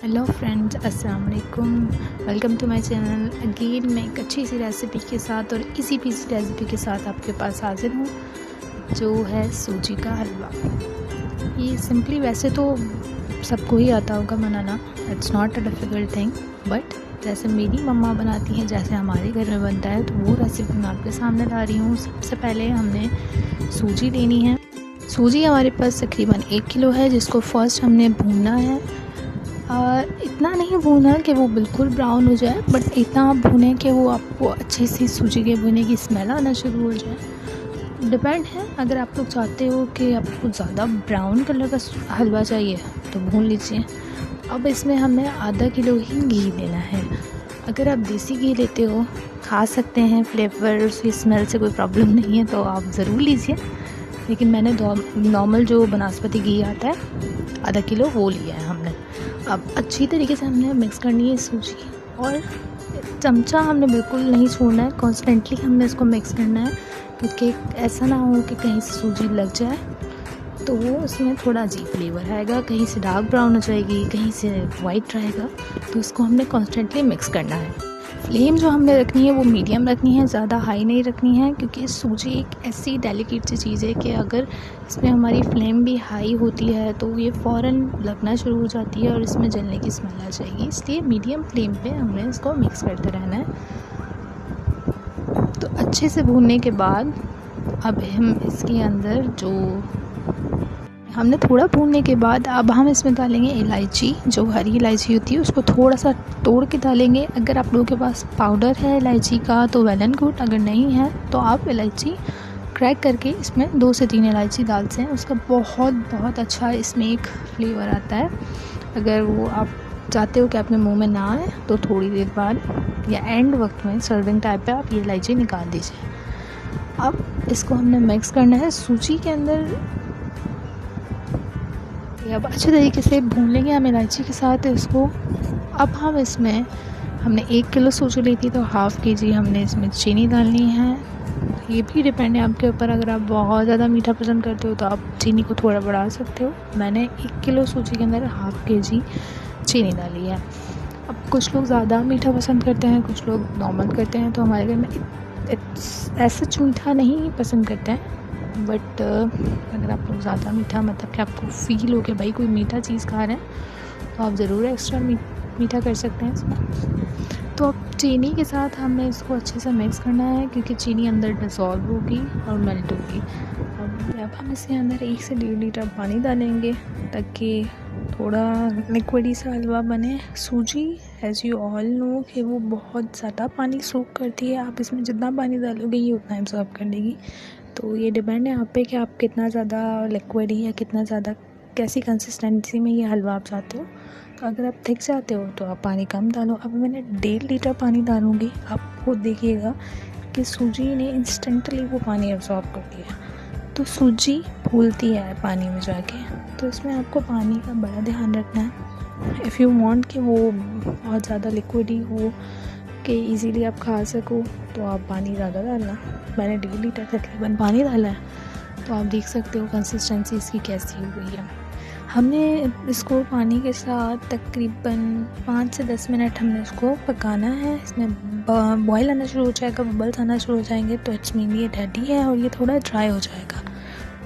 Hello friends, अस्सलाम वालेकुम। Welcome to my channel again. मैं एक अच्छी सी रेसिपी के साथ और इसी पीसी रेसिपी के साथ आपके पास हाजिर हूँ, जो है सूजी का हलवा। ये सिंपली वैसे तो सबको ही आता होगा बनाना, it's not a difficult thing, but जैसे मेरी मम्मा बनाती हैं, जैसे हमारे घर में बनता है, तो वो रेसिपी मैं आपके सामने ला रही हूँ। सबसे पहले हमने सूजी लेनी है। सूजी हमारे पास तकरीबन 1 किलो है, जिसको फर्स्ट हमने भूनना है। इतना नहीं भूना कि वो बिल्कुल ब्राउन हो जाए, बट इतना भूनें कि वो आपको अच्छी सी सूजी के भुने की स्मेल आना शुरू हो जाए। डिपेंड है, अगर आप लोग चाहते हो कि आपको ज़्यादा ब्राउन कलर का हलवा चाहिए तो भून लीजिए। अब इसमें हमें आधा किलो ही घी लेना है। अगर आप देसी घी लेते हो, खा सकते हैं, फ्लेवर उसकी स्मेल से कोई प्रॉब्लम नहीं है तो आप ज़रूर लीजिए, लेकिन मैंने नॉर्मल जो बनास्पति घी आता है आधा किलो वो लिया है हमने। अब अच्छी तरीके से हमने मिक्स करनी है सूजी, और चमचा हमने बिल्कुल नहीं छोड़ना है, कॉन्स्टेंटली हमने इसको मिक्स करना है, क्योंकि ऐसा ना हो कि कहीं से सूजी लग जाए तो वो उसमें थोड़ा अजीब फ्लेवर आएगा, कहीं से डार्क ब्राउन हो जाएगी, कहीं से वाइट रहेगा। तो इसको हमने कॉन्स्टेंटली मिक्स करना है। फ्लेम जो हमने रखनी है वो मीडियम रखनी है, ज़्यादा हाई नहीं रखनी है, क्योंकि सूजी एक ऐसी डेलिकेट सी चीज़ है कि अगर इसमें हमारी फ्लेम भी हाई होती है तो ये फ़ौरन लगना शुरू हो जाती है और इसमें जलने की स्मेल आ जाएगी। इसलिए मीडियम फ्लेम पे हमने इसको मिक्स करते रहना है। तो अच्छे से भूनने के बाद अब हम इसके अंदर जो हमने थोड़ा भूनने के बाद अब हम इसमें डालेंगे इलायची, जो हरी इलायची होती है उसको थोड़ा सा तोड़ के डालेंगे। अगर आप लोगों के पास पाउडर है इलायची का तो वेल एंड गुड, अगर नहीं है तो आप इलायची क्रैक करके इसमें 2 से 3 इलायची डालते हैं, उसका बहुत अच्छा इसमें एक फ्लेवर आता है। अगर वो आप चाहते हो कि अपने मुंह में ना आए तो थोड़ी देर बाद या एंड वक्त में सर्विंग टाइप पे आप ये इलायची निकाल दीजिए। अब इसको हमने मिक्स करना है सूजी के अंदर। अब अच्छे तरीके से भून लेंगे हम इलायची के साथ इसको। अब हम इसमें हमने 1 किलो सूजी ली थी तो हाफ़ के जी हमने इसमें चीनी डालनी है। ये भी डिपेंड है आपके ऊपर, अगर आप बहुत ज़्यादा मीठा पसंद करते हो तो आप चीनी को थोड़ा बढ़ा सकते हो। मैंने 1 किलो सूजी के अंदर हाफ़ के जी चीनी डाली है। अब कुछ लोग ज़्यादा मीठा पसंद करते हैं, कुछ लोग नॉर्मल करते हैं, तो हमारे घर में ऐसा मीठा नहीं पसंद करते हैं, बट अगर आप लोग ज़्यादा मीठा, मतलब कि आपको फ़ील हो कि भाई कोई मीठा चीज़ खा रहे हैं, तो आप ज़रूर एक्स्ट्रा मीठा कर सकते हैं इसमें। तो अब चीनी के साथ हमें इसको अच्छे से मिक्स करना है, क्योंकि चीनी अंदर डिसॉल्व होगी और मेल्ट होगी। अब हम इसके अंदर 1 से 1.5 लीटर पानी डालेंगे ताकि थोड़ा लिक्विडी सा हलवा बने। सूजी एज़ यू ऑल नो कि वो बहुत ज़्यादा पानी सोख करती है, आप इसमें जितना पानी डालोगे ये उतना एब्जॉर्ब कर लेगी। तो ये डिपेंड है आप पे कि आप कितना ज़्यादा लिक्विडी या कितना ज़्यादा कैसी कंसिस्टेंसी में ये हलवा आप चाहते हो। तो अगर आप थिक चाहते हो तो आप पानी कम डालो। अब मैंने 1.5 लीटर पानी डालूँगी, आप खुद देखिएगा कि सूजी ने इंस्टेंटली वो पानी एब्जॉर्ब कर लिया। तो सूजी फूलती है पानी में जाके, तो इसमें आपको पानी का बड़ा ध्यान रखना है। इफ़ यू वांट कि वो बहुत ज़्यादा लिक्विडी हो कि इजीली आप खा सको तो आप पानी ज़्यादा डालना। मैंने 1.5 लीटर तकरीबन पानी डाला है, तो आप देख सकते हो कंसिस्टेंसी इसकी कैसी हो गई है। हमने इसको पानी के साथ तकरीबन 5 से 10 मिनट हमने इसको पकाना है। इसमें बॉयल आना शुरू हो जाएगा, बबल्स आना शुरू हो जाएंगे तो इट्स मीन ये रेडी है और ये थोड़ा ड्राई हो जाएगा।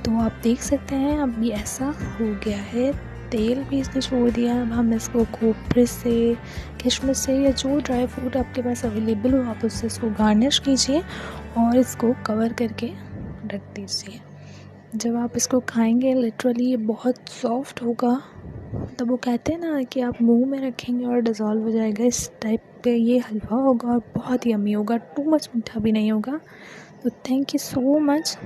तो आप देख सकते हैं अब ये ऐसा हो गया है, तेल भी इसने छोड़ दिया। अब हम इसको खोपरे से, किशमिश से या जो ड्राई फ्रूट आपके पास अवेलेबल हो आप उससे इसको गार्निश कीजिए और इसको कवर करके रख दीजिए। जब आप इसको खाएंगे लिटरली ये बहुत सॉफ्ट होगा। तब वो कहते हैं ना कि आप मुंह में रखेंगे और डिज़ोल्व हो जाएगा, इस टाइप पे ये हलवा होगा और बहुत यम्मी होगा, टू मच मीठा भी नहीं होगा। तो थैंक यू सो मच।